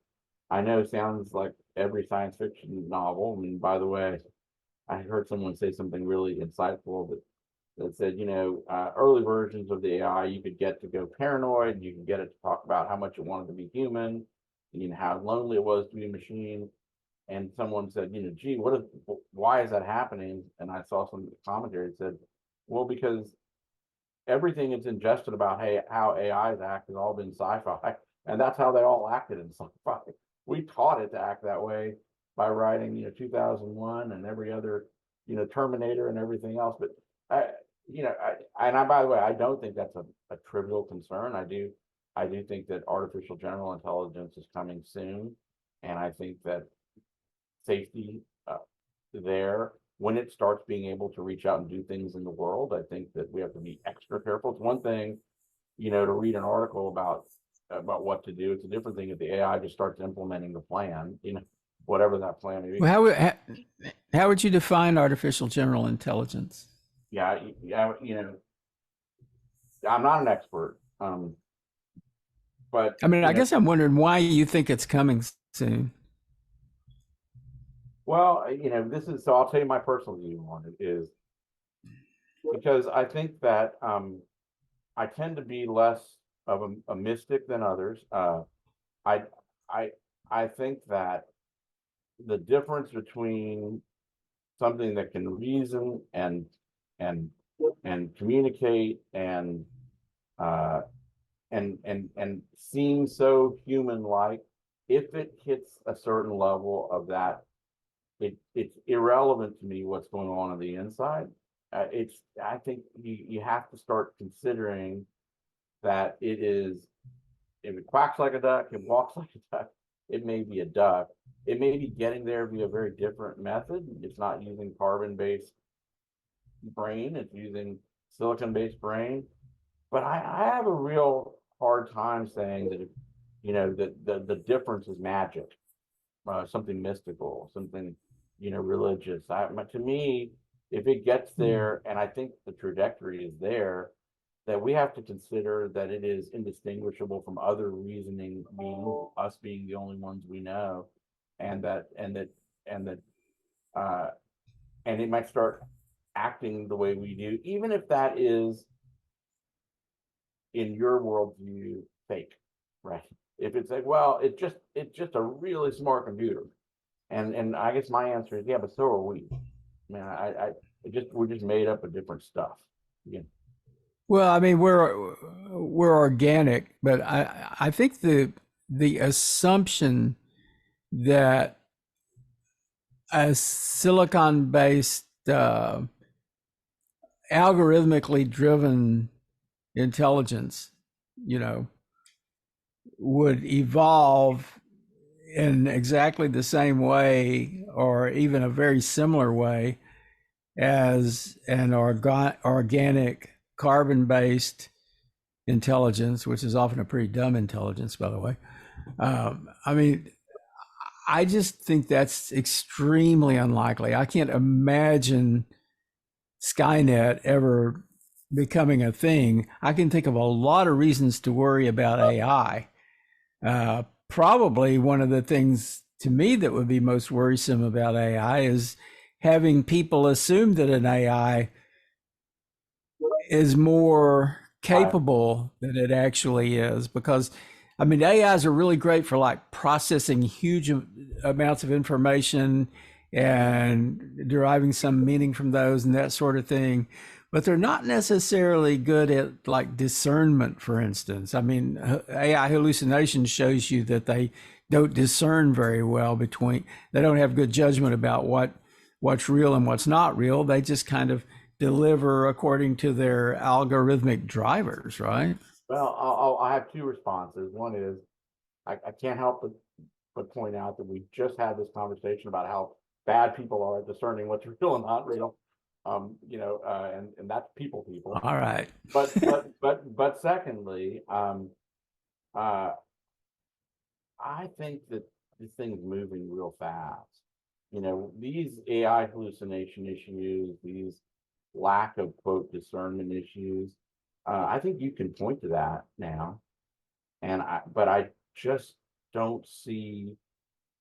I know sounds like every science fiction novel. I mean, by the way, I heard someone say something really insightful that said, early versions of the AI, you could get to go paranoid, you could get it to talk about how much it wanted to be human, how lonely it was to be a machine. And someone said, gee, why is that happening? And I saw some commentary that said, well, because everything it's ingested about how AIs act has all been sci-fi, and that's how they all acted in sci-fi. We taught it to act that way by writing, 2001 and every other, Terminator and everything else. But by the way, I don't think that's a trivial concern. I do think that artificial general intelligence is coming soon, and I think that safety there when it starts being able to reach out and do things in the world, I think that we have to be extra careful. It's one thing, to read an article about what to do. It's a different thing if the AI just starts implementing the plan, whatever that plan may be. Well, how would you define artificial general intelligence? Yeah, I'm not an expert, but I mean, I guess I'm wondering why you think it's coming soon. Well, so I'll tell you my personal view on it is because I think that I tend to be less of a mystic than others. I I think that the difference between something that can reason and communicate uh, and seem so human like, if it hits a certain level of that, it's irrelevant to me what's going on the inside. I think you have to start considering that it is, if it quacks like a duck, it walks like a duck, it may be a duck. It may be getting there via a very different method. It's not using carbon-based brain, it's using silicon-based brain. But I have a real hard time saying that, that the difference is magic, something mystical, something, religious. To me, if it gets there, and I think the trajectory is there, that we have to consider that it is indistinguishable from other reasoning beings, us being the only ones we know, and that uh, and it might start acting the way we do, even if that is, in your worldview, fake, right? if it's like, well, it's just a really smart computer. And I guess my answer is, yeah, but so are we. Man, we're just made up of different stuff. Yeah. Well, I mean, we're organic, but I think the assumption that a silicon-based algorithmically driven intelligence, you know, would evolve in exactly the same way or even a very similar way as an organic carbon-based intelligence, which is often a pretty dumb intelligence, by the way. I mean, I just think that's extremely unlikely. I can't imagine Skynet ever becoming a thing. I can think of a lot of reasons to worry about AI. Probably one of the things to me that would be most worrisome about AI is having people assume that an AI is more capable than it actually is. Because, I mean, AIs are really great for like processing huge amounts of information and deriving some meaning from those and that sort of thing. But they're not necessarily good at like discernment, for instance. I mean, AI hallucination shows you that they don't discern very well they don't have good judgment about what's real and what's not real. They just kind of deliver according to their algorithmic drivers, right? Well, I have two responses. One is I can't help but point out that we just had this conversation about how bad people are at discerning what's real and not real. And that's people. All right. But secondly, I think that this thing's moving real fast. You know, these AI hallucination issues, these lack of quote discernment issues, I think you can point to that now. But I just don't see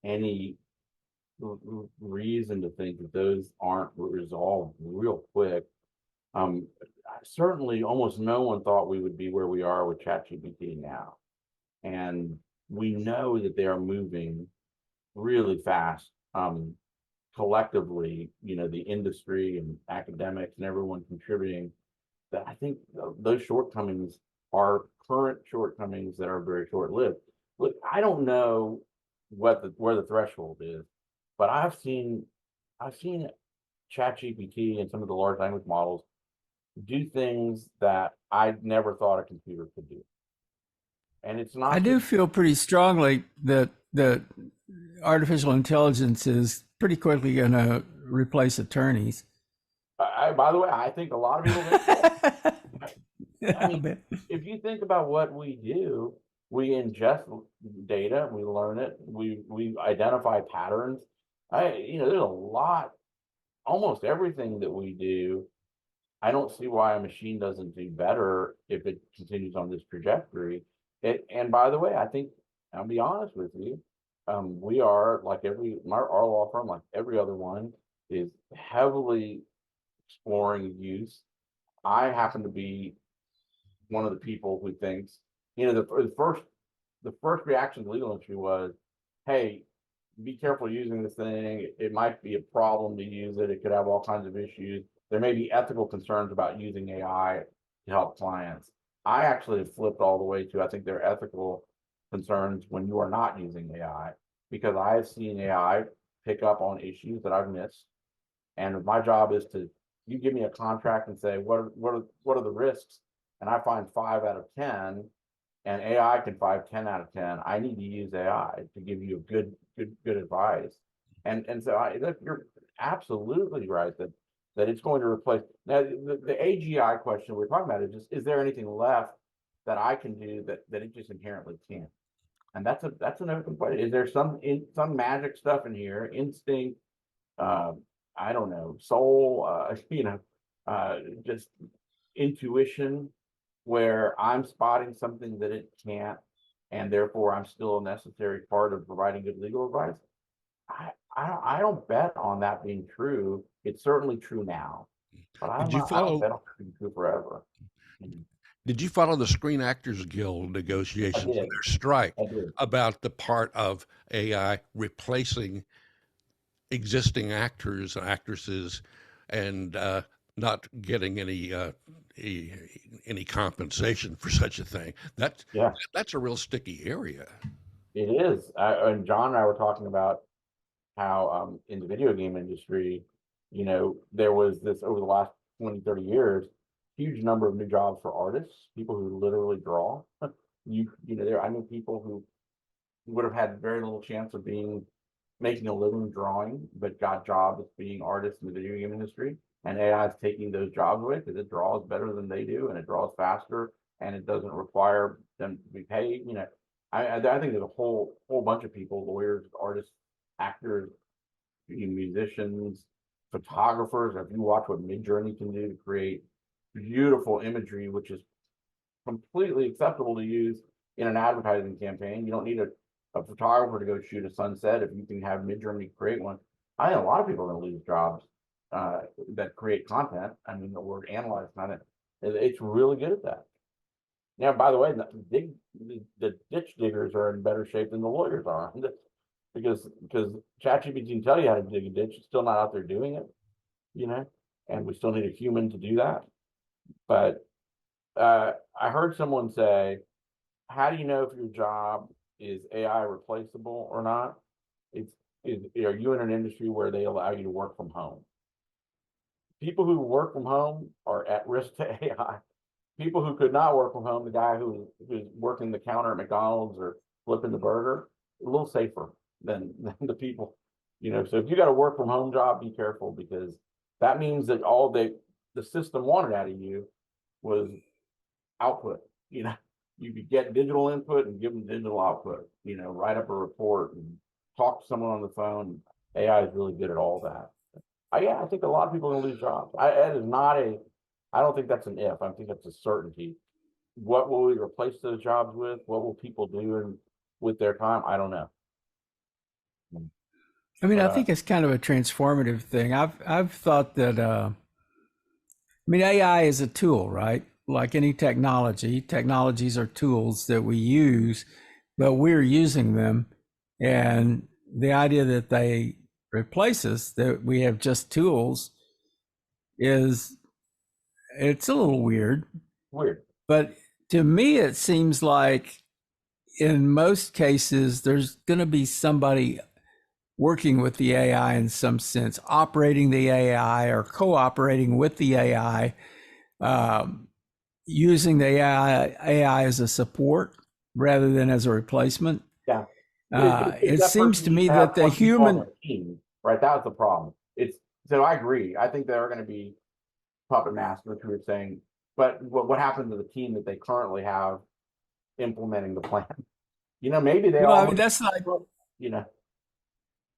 any reason to think that those aren't resolved real quick. Certainly, almost no one thought we would be where we are with ChatGPT now, and we know that they are moving really fast. Collectively, you know, the industry and academics and everyone contributing. That I think those shortcomings are current shortcomings that are very short-lived. Look, I don't know where the threshold is, but I've seen ChatGPT and some of the large language models do things that I never thought a computer could do. And it's not. I do feel pretty strongly that artificial intelligence is pretty quickly going to replace attorneys. By the way, I think a lot of people. I mean, bet. if you think about what we do, we ingest data, we learn it, we identify patterns. There's a lot, almost everything that we do. I don't see why a machine doesn't do better if it continues on this trajectory. And by the way, I think I'll be honest with you, we are like our law firm, like every other one, is heavily exploring use. I happen to be one of the people who thinks, the first reaction to the legal industry was, hey, be careful using this thing. It might be a problem to use it. It could have all kinds of issues. There may be ethical concerns about using AI to help clients. I actually have flipped all the way to, I think there are ethical concerns when you are not using AI, because I have seen AI pick up on issues that I've missed. And my job is you give me a contract and say, what are the risks? And I find 5 out of 10, and AI can find 10 out of 10. I need to use AI to give you good advice. And so you're absolutely right that it's going to replace. Now, the AGI question we're talking about is there anything left that I can do that it just inherently can't? And that's an open question. Is there some magic stuff in here, instinct, I don't know, soul, just intuition, where I'm spotting something that it can't, and therefore I'm still a necessary part of providing good legal advice? I don't bet on that being true. It's certainly true now, but I don't bet on it being true forever. Did you follow the Screen Actors Guild I negotiations and did. their strike I did. about the part of AI replacing existing actors and actresses and not getting any compensation for such a thing? Yeah, That's a real sticky area. it is. And John and I were talking about how in the video game industry, there was this over the last 20, 30 years, huge number of new jobs for artists, people who literally draw. There, I know people who would have had very little chance of making a living drawing, but got jobs being artists in the video game industry. And AI is taking those jobs away because it draws better than they do, and it draws faster, and it doesn't require them to be paid. I think there's a whole bunch of people, lawyers, artists, actors, musicians, photographers. If you watch what Midjourney can do to create beautiful imagery, which is completely acceptable to use in an advertising campaign. You don't need a photographer to go shoot a sunset if you can have Midjourney create one. I think a lot of people are going to lose jobs that create content. I mean, the word analyze content. It's really good at that. Now, by the way, the ditch diggers are in better shape than the lawyers are because ChatGPT can tell you how to dig a ditch. It's still not out there doing it, and we still need a human to do that. But I heard someone say, how do you know if your job is AI replaceable or not? Are you in an industry where they allow you to work from home? People who work from home are at risk to AI. People who could not work from home, the guy who's working the counter at McDonald's or flipping the burger, a little safer than the people, So if you got a work from home job, be careful, because that means that all the system wanted out of you was output. You could get digital input and give them digital output. Write up a report and talk to someone on the phone. AI is really good at all that. I think a lot of people are going to lose jobs. That is not I don't think that's an if. I think that's a certainty. What will we replace those jobs with? What will people do with their time? I don't know. I mean, I think it's kind of a transformative thing. I've thought that AI is a tool, right? Like any technology, technologies are tools that we use, but we're using them. And the idea that they replace us, that we have just tools, it's a little weird. Weird. But to me, it seems like in most cases, there's going to be somebody working with the AI in some sense, operating the AI or cooperating with the AI, using the AI as a support rather than as a replacement. Yeah. It seems to me that the human team, right? That was the problem. So I agree. I think there are going to be puppet masters who are saying, but what happened to the team that they currently have implementing the plan? Maybe they I mean, that's like,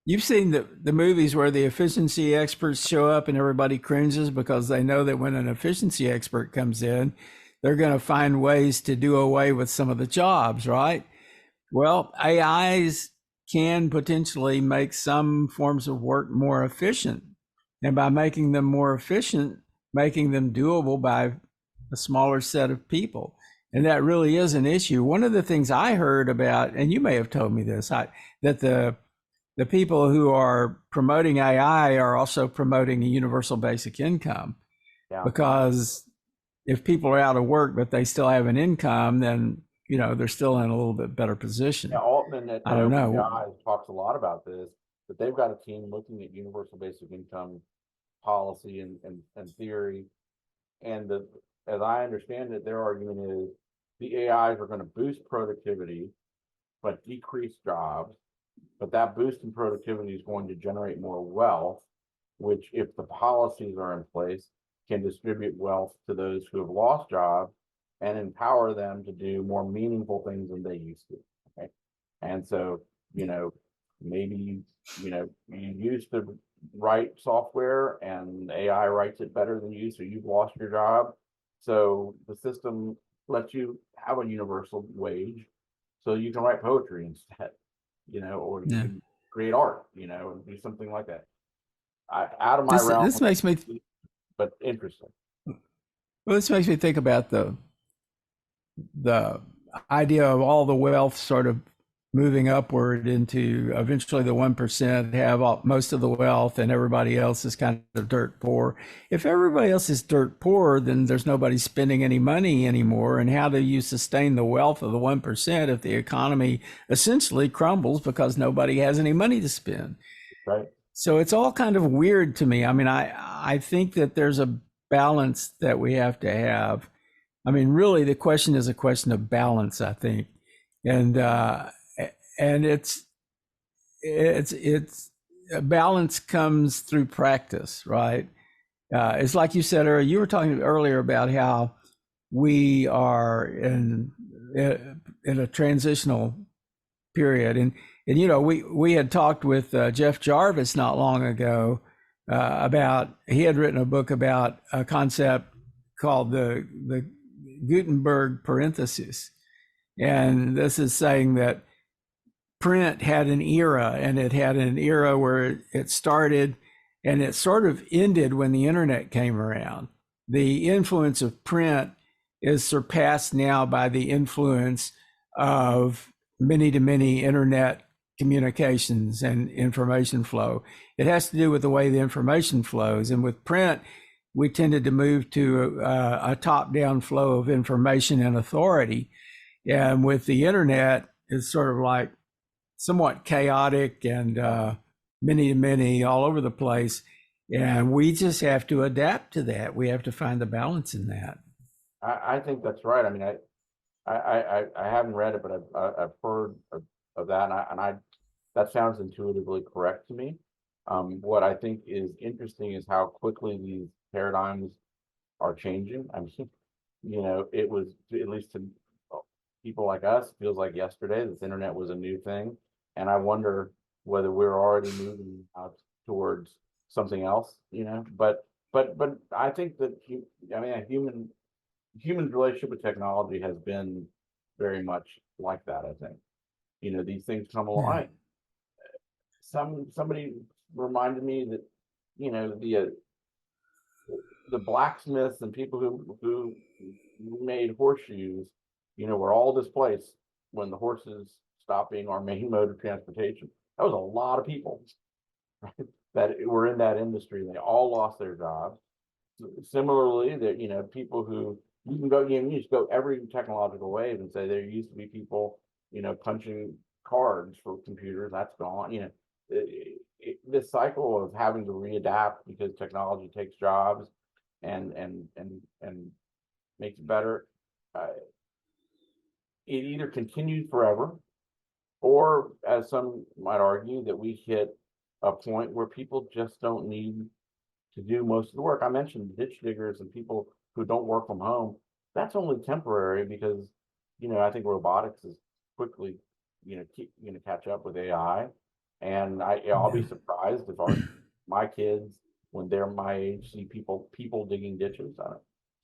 you've seen the movies where the efficiency experts show up and everybody cringes because they know that when an efficiency expert comes in, they're going to find ways to do away with some of the jobs, right? Well, AIs can potentially make some forms of work more efficient. And by making them more efficient, making them doable by a smaller set of people. And that really is an issue. One of the things I heard about, and you may have told me this, that the people who are promoting AI are also promoting a universal basic income. Yeah. Because if people are out of work, but they still have an income, then, they're still in a little bit better position. Yeah, Altman at I don't know. OpenAI talks a lot about this, but they've got a team looking at universal basic income policy and theory. And as I understand it, their argument is the AIs are going to boost productivity, but decrease jobs. But that boost in productivity is going to generate more wealth, which, if the policies are in place, can distribute wealth to those who have lost jobs and empower them to do more meaningful things than they used to. Okay. And so, maybe, you use the right software and AI writes it better than you, so you've lost your job. So the system lets you have a universal wage so you can write poetry instead, or you can create art, and do something like that. Out of my realm. This makes me, but interesting. well, this makes me think about the the idea of all the wealth sort of moving upward into eventually the 1% have most of the wealth and everybody else is kind of dirt poor. If everybody else is dirt poor, then there's nobody spending any money anymore. And how do you sustain the wealth of the 1% if the economy essentially crumbles because nobody has any money to spend? Right. So it's all kind of weird to me. I mean, I think that there's a balance that we have to have. I mean, really, the question is a question of balance, I think. And it's balance comes through practice, right? It's like you said earlier. You were talking earlier about how we are in a transitional period, and you know, we had talked with Jeff Jarvis not long ago about, he had written a book about a concept called the Gutenberg parenthesis, and this is saying that print had an era, and it had an era where it started and it sort of ended when the internet came around. The influence of print is surpassed now by the influence of many-to-many internet communications and information flow. It has to do with the way the information flows. And with print, we tended to move to a top-down flow of information and authority. And with the internet, it's sort of like somewhat chaotic and many to many all over the place. And we just have to adapt to that. We have to find the balance in that. I think that's right. I mean, I haven't read it, but I've heard of that, and that sounds intuitively correct to me. What I think is interesting is how quickly these paradigms are changing. I mean, you know, it was, at least to people like us, feels like yesterday this internet was a new thing. And I wonder whether we're already moving out towards something else, you know. But I think that a human relationship with technology has been very much like that. I think, you know, these things come along. Somebody reminded me that, you know, the blacksmiths and people who made horseshoes, you know, were all displaced when the horses stopped being our main mode of transportation. That was a lot of people, right, that were in that industry. They all lost their jobs. Similarly, that, you know, people who, you can go, you just go every technological wave and say there used to be people, you know, punching cards for computers. That's gone. You know, this cycle of having to readapt because technology takes jobs and makes it better. It either continues forever, or, as some might argue, that we hit a point where people just don't need to do most of the work. I mentioned ditch diggers and people who don't work from home. That's only temporary because, you know, I think robotics is quickly, you know, going to catch up with AI. And I'll be surprised if my kids, when they're my age, see people digging ditches.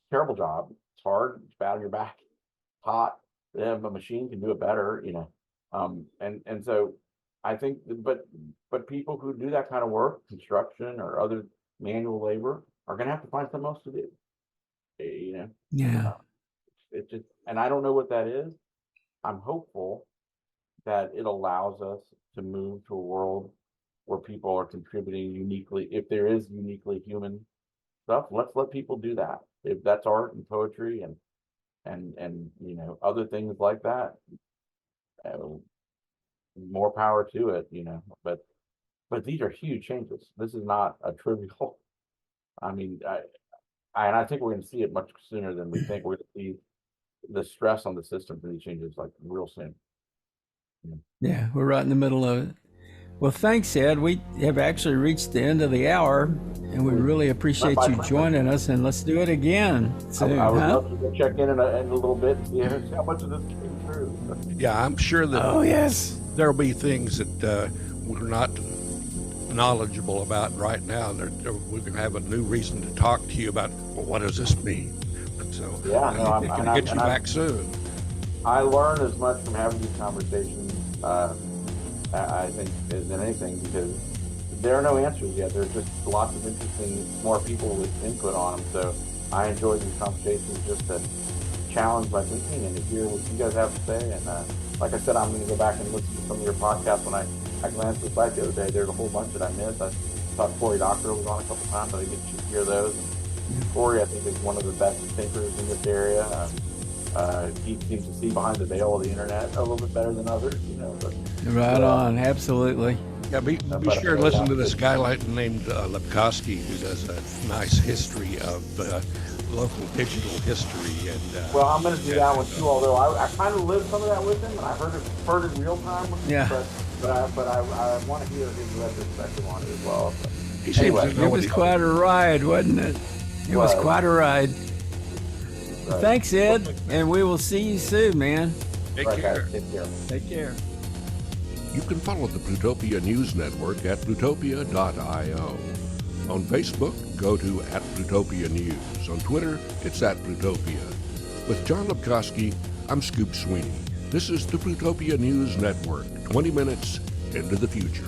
Terrible job. It's hard. It's bad on your back. Hot. A machine can do it better, you know. And so I think, but people who do that kind of work, construction or other manual labor, are going to have to find something else to do. You know. Yeah. It's just, and I don't know what that is. I'm hopeful that it allows us to move to a world where people are contributing uniquely. If there is uniquely human stuff, let's let people do that. If that's art and poetry and you know, other things like that, more power to it, you know. But these are huge changes. This is not a trivial. I mean, I think we're going to see it much sooner than we think. We're going to see the stress on the system for these changes like real soon. Yeah, we're right in the middle of it. Well, thanks, Ed. We have actually reached the end of the hour, and we really appreciate you joining us. And let's do it again soon. I would love to check in a little bit and see how much of this came through. Yeah, I'm sure that. Oh, yes. There'll be things that we're not knowledgeable about right now. We're going to have a new reason to talk to you about, well, what does this mean? So yeah, I'm going to get you back soon. I learn as much from having these conversations, I think, than anything, because there are no answers yet. There's just lots of interesting, more people with input on them. So I enjoy these conversations just to challenge my thinking and to hear what you guys have to say. And like I said, I'm going to go back and listen to some of your podcasts. When I glanced at the site the other day, there's a whole bunch that I missed. I thought Corey Doctor was on a couple times. I didn't get to hear those. And Corey, I think, is one of the best thinkers in this area. He seems to see behind the veil of the internet a little bit better than others, But, Right on, absolutely. Yeah, be sure and listen to this guy named Lepkowski, who does a nice history of local digital history. And well, I'm going to do that one too. Although I kind of lived some of that with him, and I heard it real time. Yeah. But I want to hear his retrospective on it as well. So. he seems to know It what was he's quite a ride, wasn't it? It was quite a ride. Right. Thanks, Ed, and we will see you soon, man. Take Right, care. guys, take care. Take care. You can follow the Plutopia News Network at plutopia.io. On Facebook, go to @Plutopia News. On Twitter, it's @Plutopia. With John Lepkowski, I'm Scoop Sweeney. This is the Plutopia News Network, 20 minutes into the future.